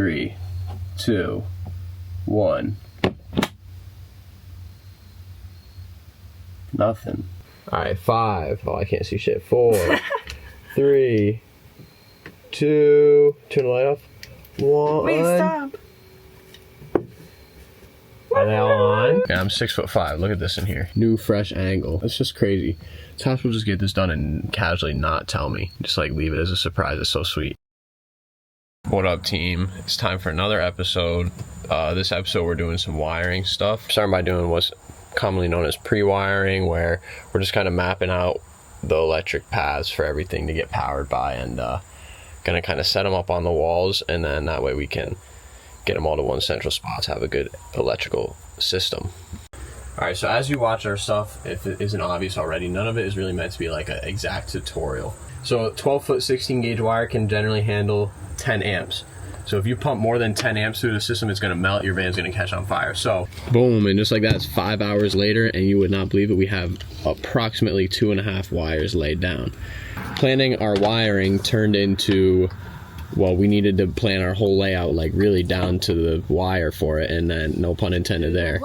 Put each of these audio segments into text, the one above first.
3, 2, 1. Nothing. Alright, 5. Oh, I can't see shit. 4, 3, 2. Turn the light off. 1. Wait, stop. Are they all on? Yeah, I'm 6'5". Look at this in here. New fresh angle. That's just crazy. Tosh will just get this done and casually not tell me. Just like leave it as a surprise. It's so sweet. What up, team? It's time for another episode. This episode we're doing some wiring stuff. Starting by doing what's commonly known as pre-wiring, where we're just kind of mapping out the electric paths for everything to get powered by, and gonna kind of set them up on the walls, and then that way we can get them all to one central spot to have a good electrical system. Alright, so as you watch our stuff, if it isn't obvious already, none of it is really meant to be like an exact tutorial. So a 12-foot 16 gauge wire can generally handle 10 amps. So if you pump more than 10 amps through the system, it's going to melt, your van's going to catch on fire. So boom, and just like that, it's 5 hours later, and you would not believe it, we have approximately 2.5 wires laid down. Planning our wiring turned into, well, we needed to plan our whole layout like really down to the wire for it, and then no pun intended there.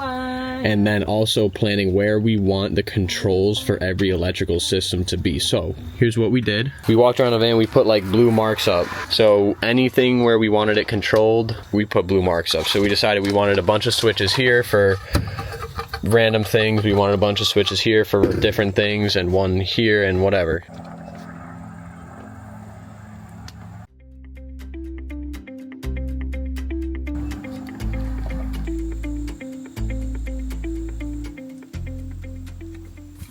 And then also planning where we want the controls for every electrical system to be. So here's what we did. We walked around the van, we put like blue marks up. So anything where we wanted it controlled, we put blue marks up. So we decided we wanted a bunch of switches here for random things. We wanted a bunch of switches here for different things, and one here and whatever.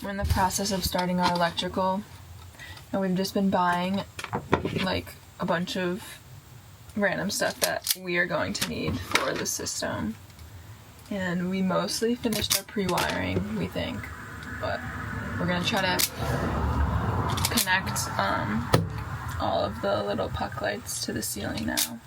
We're in the process of starting our electrical, and we've just been buying like a bunch of random stuff that we are going to need for the system. And we mostly finished our pre-wiring, we think, but we're gonna try to connect all of the little puck lights to the ceiling now.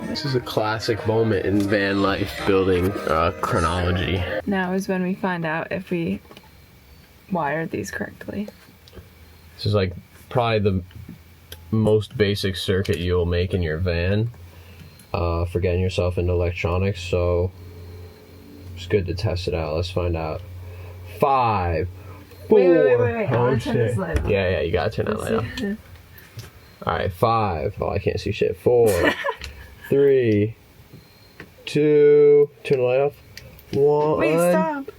This is a classic moment in van life building chronology. Now is when we find out if we wired these correctly. This is like probably the most basic circuit you'll make in your van for getting yourself into electronics, so it's good to test it out. Let's find out. 5, 4. Wait. Oh shit. Yeah, you gotta turn that light off. Alright, 5. Oh, I can't see shit. 4, 3, 2. Turn the light off. 1. Wait, stop.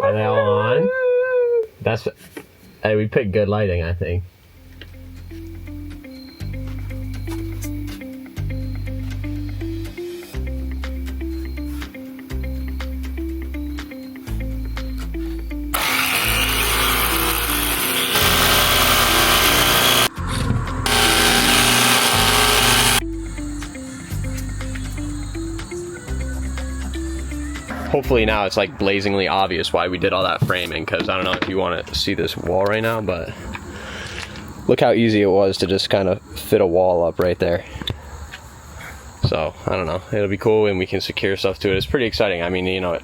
Are they all on? That's. Hey, we picked good lighting, I think. Hopefully now it's like blazingly obvious why we did all that framing, because I don't know if you want to see this wall right now, but look how easy it was to just kind of fit a wall up right there. So I don't know, it'll be cool and we can secure stuff to it. It's pretty exciting. I mean, you know,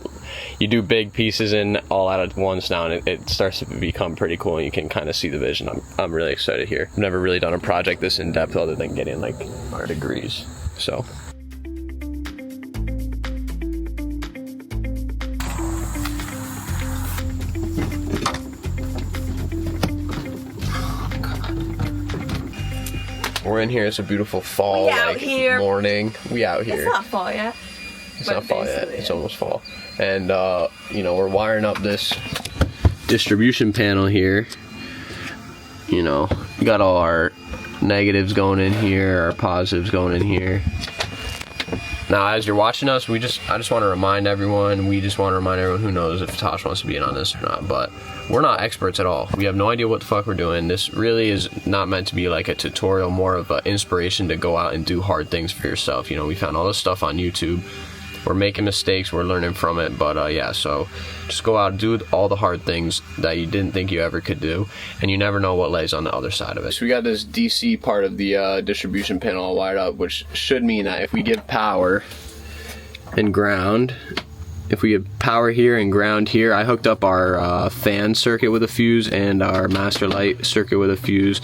you do big pieces in all out at once now, and it starts to become pretty cool, and you can kind of see the vision. I'm really excited here. I've never really done a project this in depth other than getting like our degrees, so. We're in here. It's a beautiful fall morning. We out here. It's not fall yet. It's not fall yet. It's almost fall. And you know, we're wiring up this distribution panel here. You know, we got all our negatives going in here, our positives going in here. Now, as you're watching us, I just want to remind everyone, who knows if Tosh wants to be in on this or not, but we're not experts at all. We have no idea what the fuck we're doing. This really is not meant to be like a tutorial, more of an inspiration to go out and do hard things for yourself. You know, we found all this stuff on YouTube, we're making mistakes, we're learning from it, but yeah, so just go out and do all the hard things that you didn't think you ever could do, and you never know what lays on the other side of it. So we got this DC part of the distribution panel all wired up, which should mean that if we give power and ground, if we give power here and ground here, I hooked up our fan circuit with a fuse and our master light circuit with a fuse.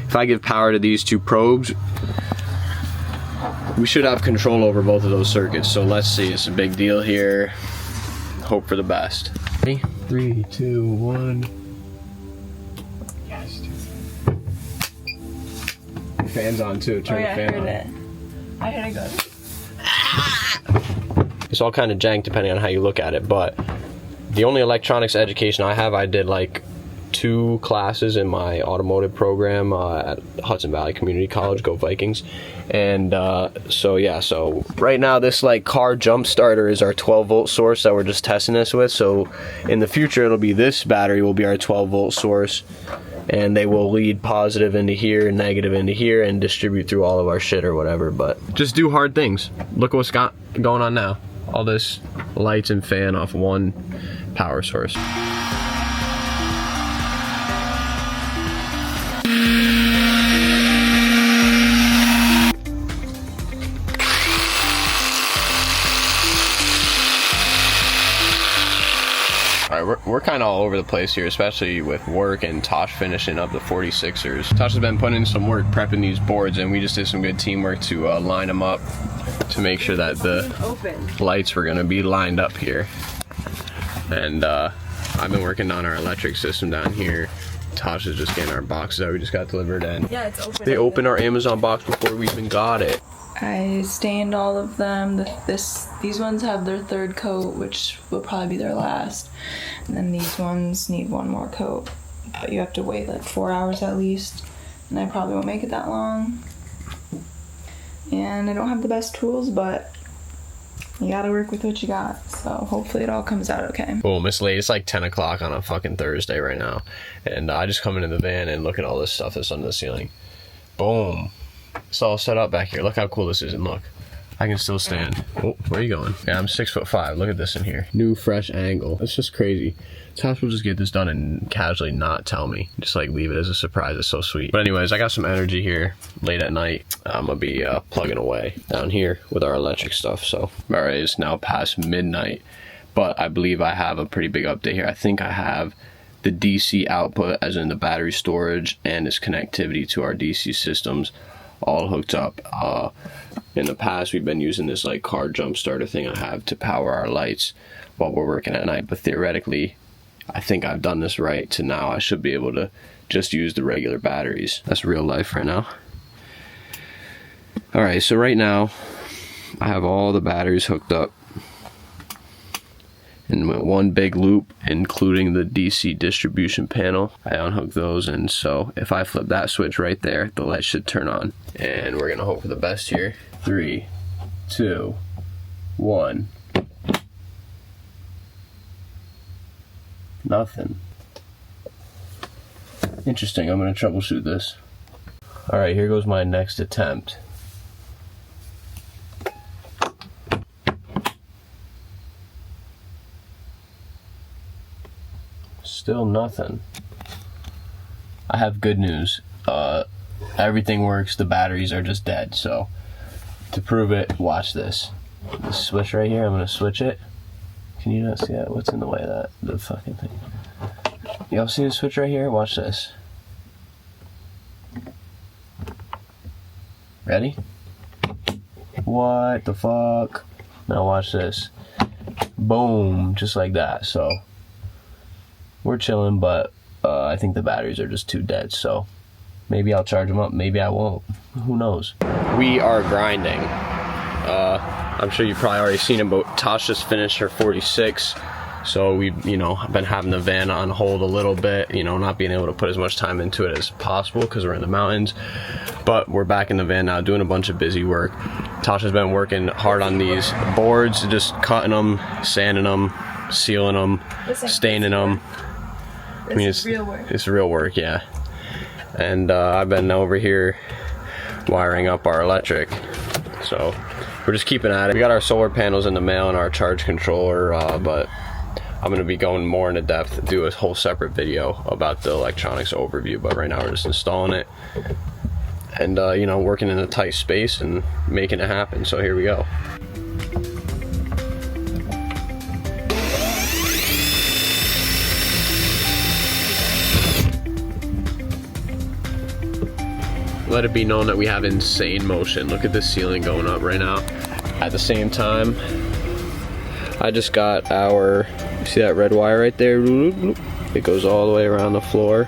If I give power to these two probes, we should have control over both of those circuits. So let's see, it's a big deal here. Hope for the best. 3, 2, 1. Yes. Fan's on too. Turn the fan on. I heard it go. It's all kind of jank depending on how you look at it, but the only electronics education I have, I did like 2 classes in my automotive program at Hudson Valley Community College. Go Vikings. And so yeah, so right now this like car jump starter is our 12-volt source that we're just testing this with. So in the future it'll be this battery will be our 12-volt source, and they will lead positive into here, negative into here, and distribute through all of our shit or whatever. But just do hard things. Look what's got going on now. All this lights and fan off one power source. Alright, we're kind of all over the place here, especially with work and Tosh finishing up the 46ers. Tosh has been putting in some work prepping these boards, and we just did some good teamwork to line them up to make sure that the lights were going to be lined up here. And I've been working on our electric system down here. Tosh is just getting our boxes that we just got delivered, and yeah, it's open. They opened our Amazon box before we even got it. I stained all of them. These ones have their 3rd coat, which will probably be their last. And then these ones need 1 more coat. But you have to wait like 4 hours at least. And I probably won't make it that long. And I don't have the best tools, but you gotta work with what you got. So hopefully it all comes out okay. Boom, it's late. It's like 10 o'clock on a fucking Thursday right now. And I just come into the van and look at all this stuff that's under the ceiling. Boom. It's all set up back here. Look how cool this is, and look, I can still stand. Oh, where are you going? Yeah, I'm 6'5". Look at this in here. New fresh angle. It's just crazy. Tosh will just get this done and casually not tell me. Just like leave it as a surprise. It's so sweet. But anyways, I got some energy here late at night. I'm gonna be plugging away down here with our electric stuff. So, alright, it's now past midnight, but I believe I have a pretty big update here. I think I have the DC output, as in the battery storage and its connectivity to our DC systems, all hooked up. In the past we've been using this like car jump starter thing I have to power our lights while we're working at night, but theoretically I think I've done this right to now I should be able to just use the regular batteries. That's real life right now. Alright, so right now I have all the batteries hooked up in one big loop, including the DC distribution panel. I unhook those, and so if I flip that switch right there, the light should turn on. And we're gonna hope for the best here. 3, 2, 1. Nothing. Interesting, I'm gonna troubleshoot this. Alright, here goes my next attempt. Still nothing. I have good news. Everything works. The batteries are just dead. So to prove it, watch this. This switch right here, I'm gonna switch it. Can you not see that? What's in the way of that? The fucking thing. Y'all see the switch right here? Watch this. Ready? What the fuck? Now watch this. Boom, just like that. So we're chilling, but I think the batteries are just too dead, so maybe I'll charge them up, maybe I won't. Who knows? We are grinding. I'm sure you've probably already seen it, but Tosh just finished her 46, so we've, been having the van on hold a little bit, not being able to put as much time into it as possible because we're in the mountains. But we're back in the van now doing a bunch of busy work. Tosh has been working hard on these boards, just cutting them, sanding them, sealing them, staining them. I mean, it's real work. It's real work, yeah. And I've been over here wiring up our electric. So we're just keeping at it. We got our solar panels in the mail and our charge controller, but I'm going to be going more into depth, do a whole separate video about the electronics overview, but right now we're just installing it and you know, working in a tight space and making it happen. So here we go. Let it be known that we have insane motion. Look at this ceiling going up right now. At the same time, I just got our, see that red wire right there? It goes all the way around the floor,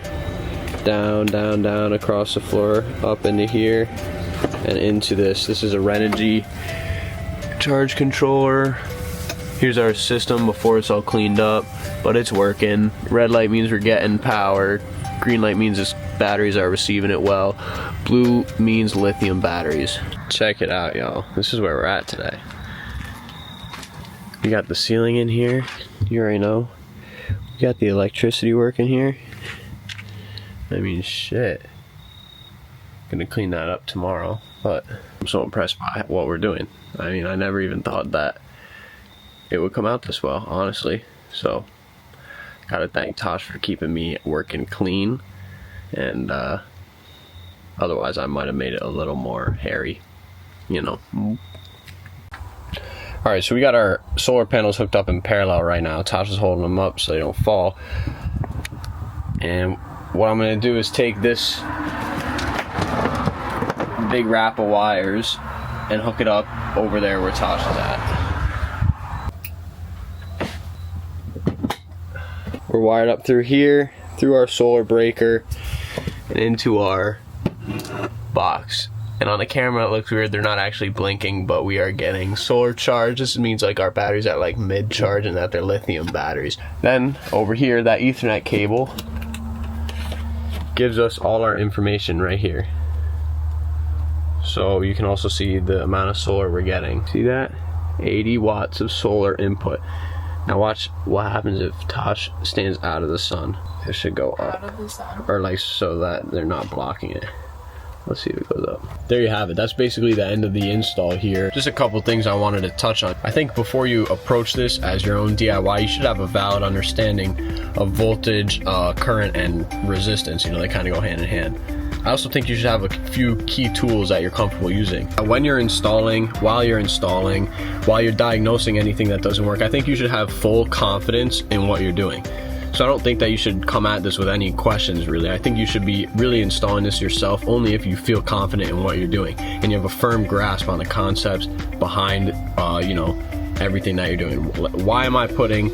down, down, down, across the floor, up into here, and into this. This is a Renogy charge controller. Here's our system before it's all cleaned up, but it's working. Red light means we're getting power. Green light means its batteries are receiving it well. Blue means lithium batteries. Check it out, y'all. This is where we're at today. We got the ceiling in here. You already know. We got the electricity working here. I mean, shit. Gonna clean that up tomorrow, but I'm so impressed by what we're doing. I mean, I never even thought that it would come out this well, honestly. So, gotta thank Tosh for keeping me working clean, and otherwise I might have made it a little more hairy, you know. Alright, so we got our solar panels hooked up in parallel right now. Tosh is holding them up so they don't fall. And what I'm going to do is take this big wrap of wires and hook it up over there where Tosh is at. We're wired up through here, through our solar breaker, and into our box. And on the camera it looks weird, they're not actually blinking, but we are getting solar charge. This means like our batteries are like mid charge and that they're lithium batteries. Then over here, that Ethernet cable gives us all our information right here. So you can also see the amount of solar we're getting. See that? 80 watts of solar input. Now watch what happens if Tosh stands out of the sun. It should go up. Out of the sun. Or like so that they're not blocking it. Let's see if it goes up. There you have it. That's basically the end of the install here. Just a couple things I wanted to touch on. I think before you approach this as your own DIY, you should have a valid understanding of voltage, current, and resistance. You know, they kind of go hand in hand. I also think you should have a few key tools that you're comfortable using. When you're installing, while you're diagnosing anything that doesn't work, I think you should have full confidence in what you're doing. So I don't think that you should come at this with any questions, really. I think you should be really installing this yourself only if you feel confident in what you're doing and you have a firm grasp on the concepts behind, you know, everything that you're doing. Why am I putting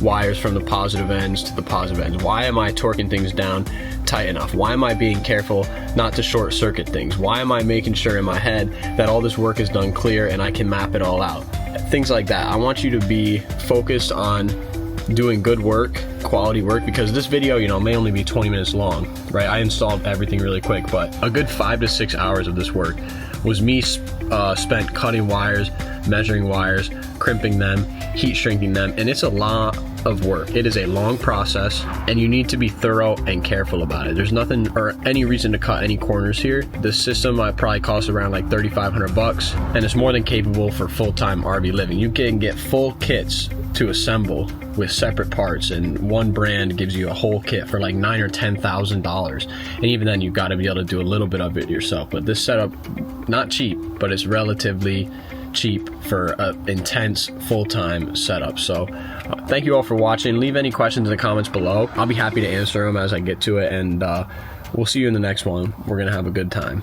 wires from the positive ends to the positive ends? Why am I torquing things down tight enough? Why am I being careful not to short circuit things? Why am I making sure in my head that all this work is done clear and I can map it all out? Things like that. I want you to be focused on doing good work, quality work, because this video, you know, may only be 20 minutes long, right? I installed everything really quick, but a good 5 to 6 hours of this work was me spent cutting wires, measuring wires, crimping them, heat shrinking them, and it's a lot of work. It is a long process, and you need to be thorough and careful about it. There's nothing or any reason to cut any corners here. This system probably costs around like $3,500, and it's more than capable for full-time RV living. You can get full kits to assemble with separate parts, and one brand gives you a whole kit for like $9,000 or $10,000, and even then you've got to be able to do a little bit of it yourself. But this setup, not cheap, but it's relatively cheap for an intense full-time setup. So thank you all for watching. Leave any questions in the comments below. I'll be happy to answer them as I get to it, and we'll see you in the next one. We're gonna have a good time.